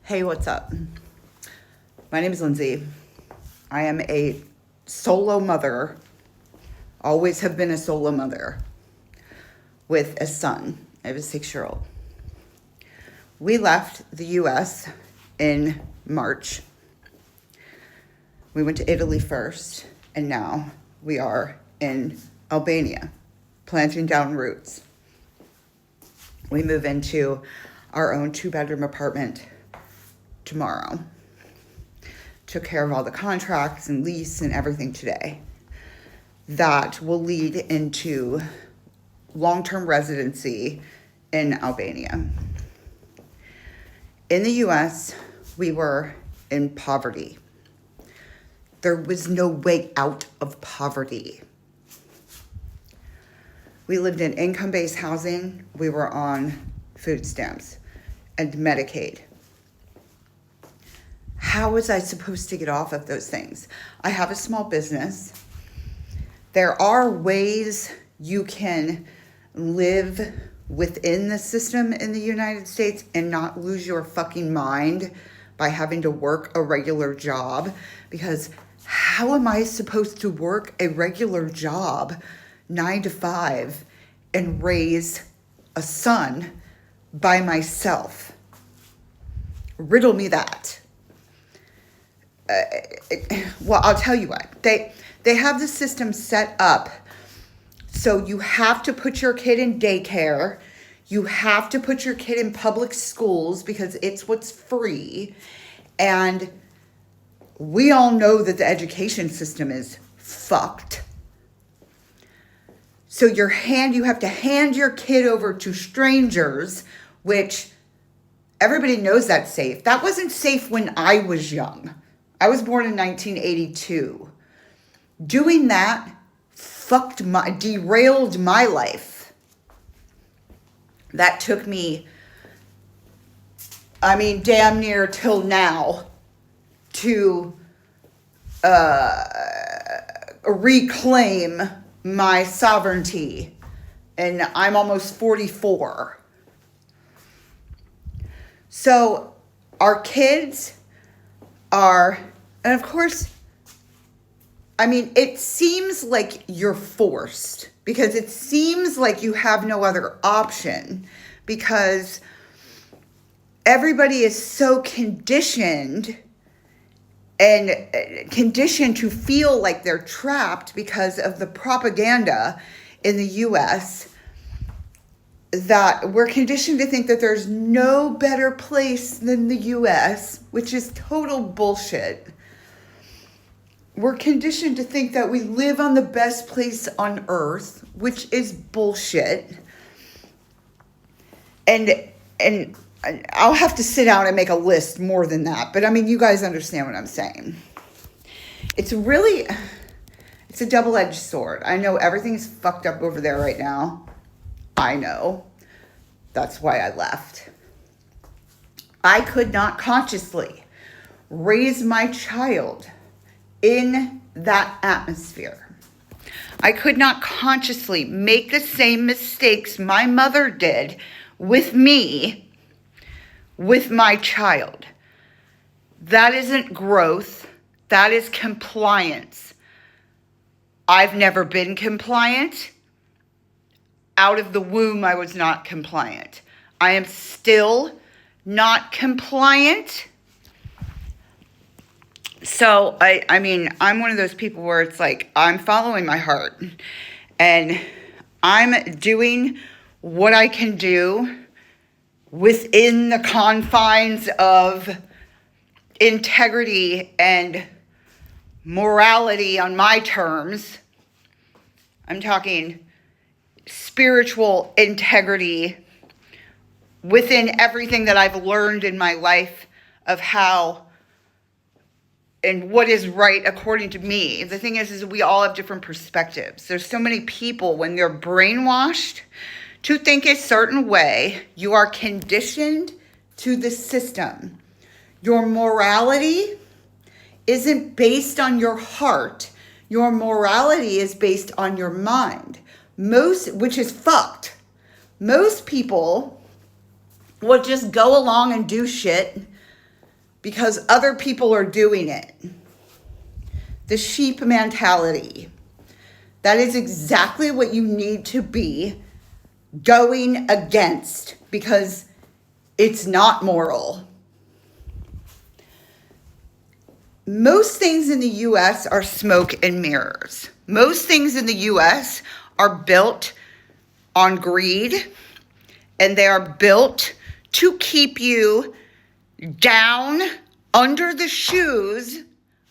Hey, what's up? My name is Lindsey. I am a solo mother, always have been a solo mother with a son. I have a 6-year-old. We left the US in March. We went to Italy first, and now we are in Albania, planting down roots. We move into our own 2-bedroom apartment tomorrow. Took care of all the contracts and lease and everything today. That will lead into long-term residency in Albania. In the US, we were in poverty. There was no way out of poverty. We lived in income-based housing. We were on food stamps and Medicaid. How was I supposed to get off of those things? I have a small business. There are ways you can live within the system in the United States and not lose your fucking mind by having to work a regular job. Because how am I supposed to work a regular job 9 to 5 and raise a son by myself? Riddle me that. Well, I'll tell you what. They have the system set up so you have to put your kid in daycare. You have to put your kid in public schools because it's what's free. And we all know that the education system is fucked. So you have to hand your kid over to strangers, which everybody knows that's safe. That wasn't safe when I was young. I was born in 1982. Doing that derailed my life. That took me, damn near till now to reclaim my sovereignty. And I'm almost 44. So our kids are, and of course, it seems like you're forced because it seems like you have no other option because everybody is so conditioned to feel like they're trapped because of the propaganda in the US that we're conditioned to think that there's no better place than the US, which is total bullshit. We're conditioned to think that we live on the best place on earth, which is bullshit. And I'll have to sit down and make a list more than that. But you guys understand what I'm saying. It's a double-edged sword. I know everything's fucked up over there right now. I know. That's why I left. I could not consciously raise my child in that atmosphere. I could not consciously make the same mistakes my mother did with me, with my child. That isn't growth. That is compliance. I've never been compliant. Out of the womb, I was not compliant. I am still not compliant. So, I'm one of those people where it's like, I'm following my heart. And I'm doing what I can do within the confines of integrity and morality on my terms. I'm talking spiritual integrity within everything that I've learned in my life of how and what is right according to me. The thing is we all have different perspectives. There's so many people, when they're brainwashed to think a certain way, you are conditioned to the system. Your morality isn't based on your heart. Your morality is based on your mind. Which is fucked. Most people will just go along and do shit because other people are doing it. The sheep mentality. That is exactly what you need to be going against, because it's not moral. Most things in the U.S. are smoke and mirrors. Most things in the U.S. are built on greed, and they are built to keep you down under the shoes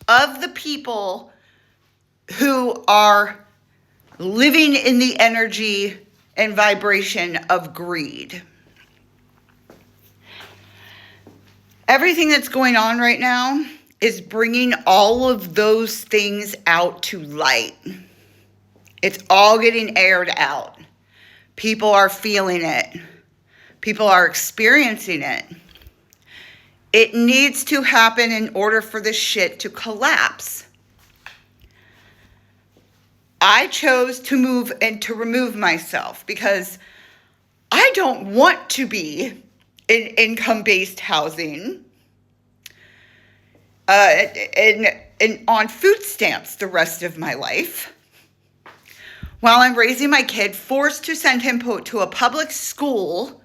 of the people who are living in the energy and vibration of greed. Everything that's going on right now is bringing all of those things out to light. It's all getting aired out. People are feeling it. People are experiencing it. It needs to happen in order for this shit to collapse. I chose to move and to remove myself because I don't want to be in income-based housing and on food stamps the rest of my life, while I'm raising my kid, forced to send him to a public school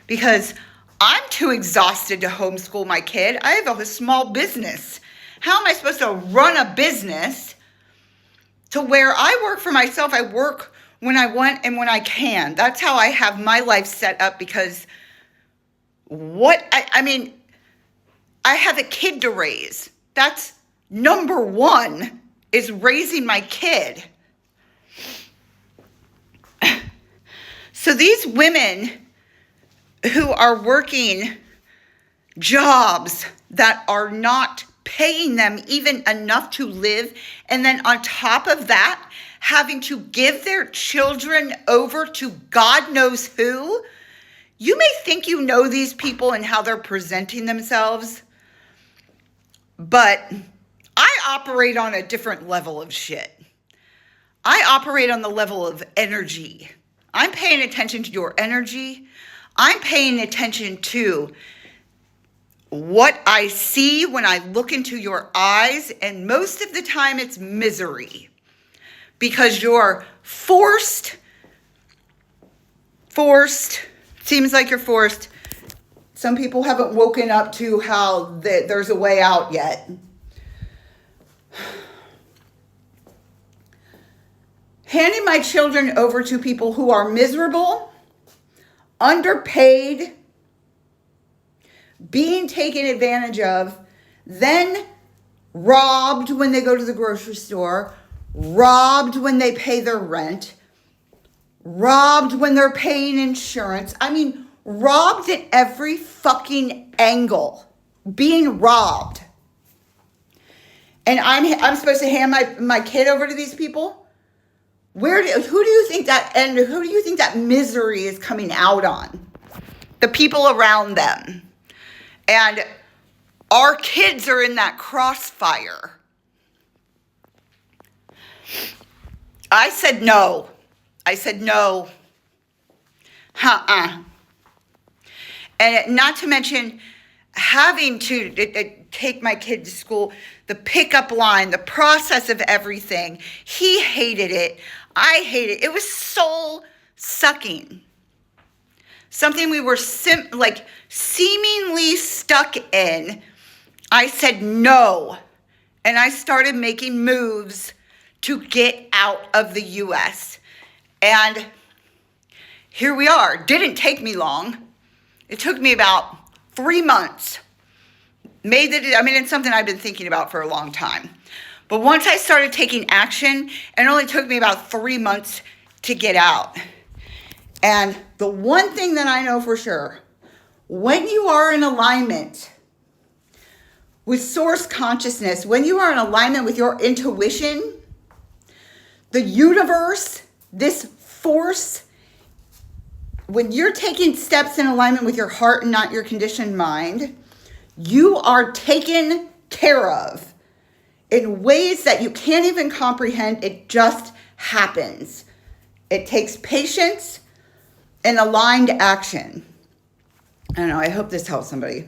because I'm too exhausted to homeschool my kid. I have a small business. How am I supposed to run a business to where I work for myself? I work when I want and when I can. That's how I have my life set up, because I mean, I have a kid to raise. That's number one, is raising my kid. So these women who are working jobs that are not paying them even enough to live, and then on top of that, having to give their children over to God knows who. You may think you know these people and how they're presenting themselves, but I operate on a different level of shit. I operate on the level of energy. I'm paying attention to your energy. I'm paying attention to what I see when I look into your eyes, and most of the time it's misery, because you're forced, seems like you're forced. Some people haven't woken up to how there's a way out yet. Handing my children over to people who are miserable, underpaid, being taken advantage of, then robbed when they go to the grocery store, robbed when they pay their rent, robbed when they're paying insurance. I mean, robbed at every fucking angle. Being robbed. And I'm supposed to hand my kid over to these people? Who do you think that misery is coming out on? The people around them. And our kids are in that crossfire. I said no. And not to mention having to take my kid to school, the pickup line, the process of everything. He hated it. I hated it. It was soul sucking. Something we were seemingly stuck in. I said no. And I started making moves to get out of the U.S. And here we are. Didn't take me long. It took me about 3 months. It's something I've been thinking about for a long time. But once I started taking action, it only took me about 3 months to get out. And the one thing that I know for sure, when you are in alignment with source consciousness, when you are in alignment with your intuition, the universe, this force, when you're taking steps in alignment with your heart and not your conditioned mind, you are taken care of in ways that you can't even comprehend. It just happens. It takes patience and aligned action. I don't know. I hope this helps somebody.